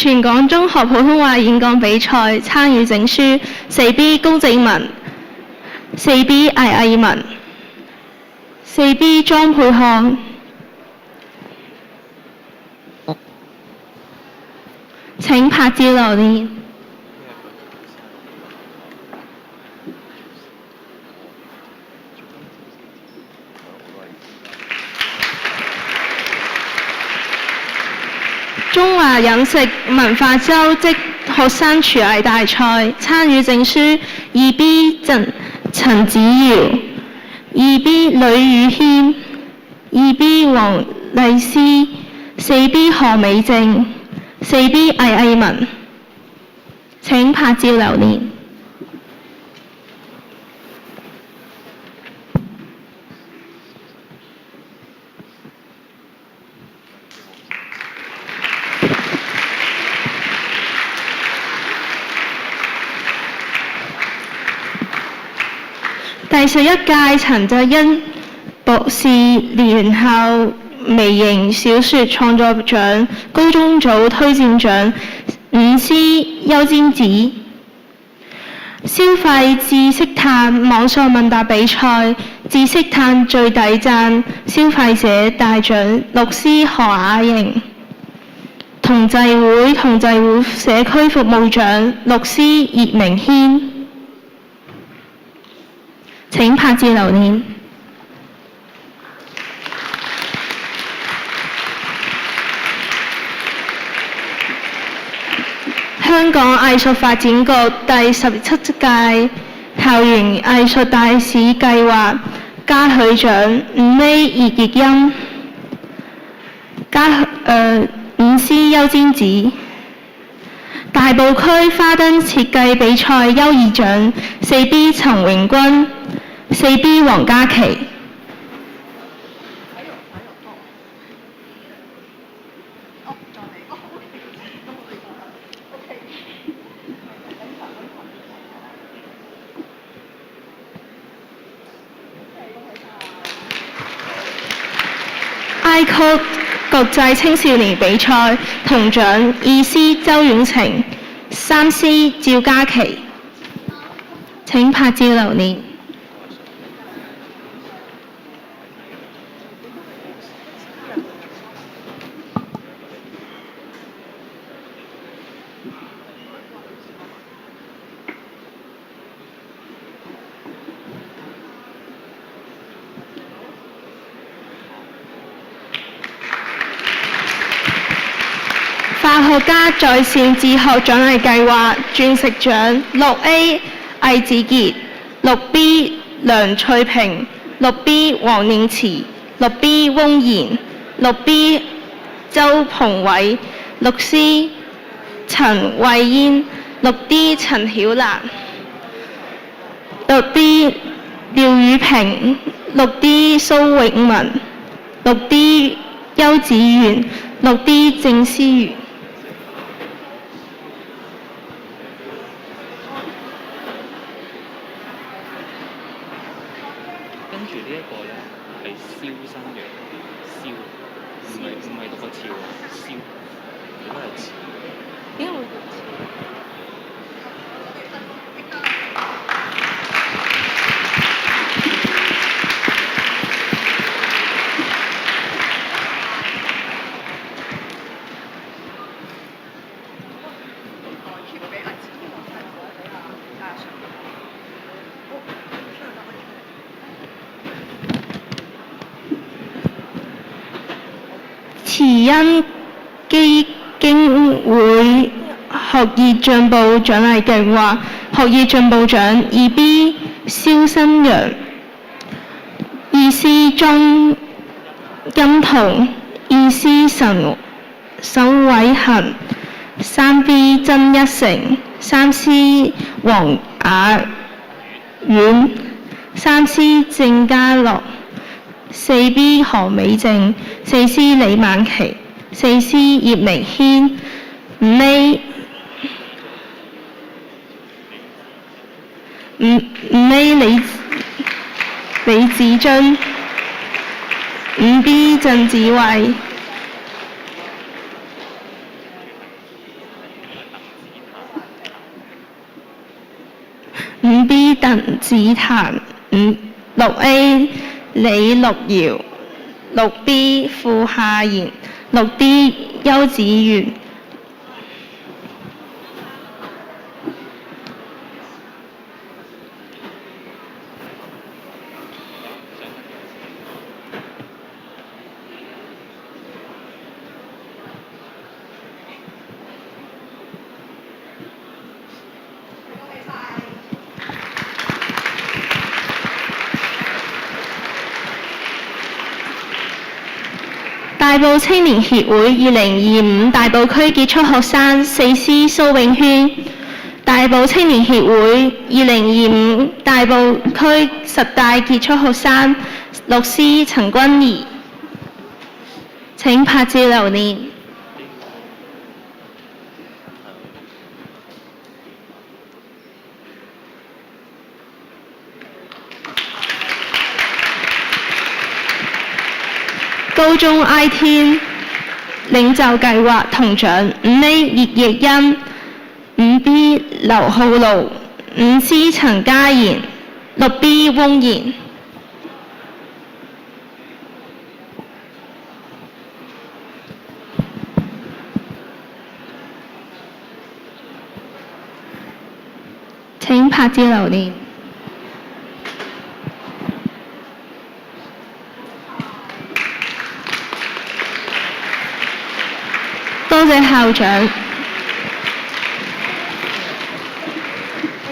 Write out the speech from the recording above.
全港中學普通話演講比賽參與證書4B 高正文4B 魏藝文4B 莊佩漢請拍照留念。中華飲食文化周職學生廚藝大賽參與證書2B 陳子瑤2B 呂宇軒2B 黃麗詩4B 何美靜4B 魏藝文請拍照留念。第11屆陳澤恩博士聯校微型小說創作獎高中組推薦獎5C 優尖子消費知識炭網上問答比賽知識炭最抵讚消費者大獎6C 何雅瑩同濟會社區服務獎6C 葉明軒請拍照留念。香港藝術發展局第17屆校園藝術大使計劃嘉許獎5A 葉潔欣5C 優尖子大埔區花燈設計比賽優異獎4B 陳榮君4B 黃嘉琪哀曲國際青少年比賽銅獎2C 周婉晴3C 趙嘉琪請拍照留念。化學家在線自學獎勵計劃鑽石獎6A 魏子傑6B 梁翠萍6B 黃念慈6B 翁賢6B 周鵬偉6C 陳慧嫣6D 陳曉蘭6D 廖宇平6D 蘇永文6D 邱子源6D 鄭思瑜慈恩基金會學業進步獎勵計劃學業進步獎2B 蕭新陽2C 莊欣彤2C 沈偉恒3B 曾一成3C 黃雅婉3C 鄭家樂4B 何美靜4C 李曼琪4C 葉明軒5A 李子津5B 鄭子慧 5B 鄧子壇6A 李陸瑤6B 傅夏妍6D 邱子源。大埔青年協會2025大埔區傑出學生4C 蘇永軒，大埔青年協會2025大埔區10大傑出學生6C 陳君怡。請拍照留念。高中 I-Team 領袖計劃銅獎5A 葉奕欣5B 劉浩盧5C 陳嘉賢6B 翁賢。請拍照留念。多謝校長。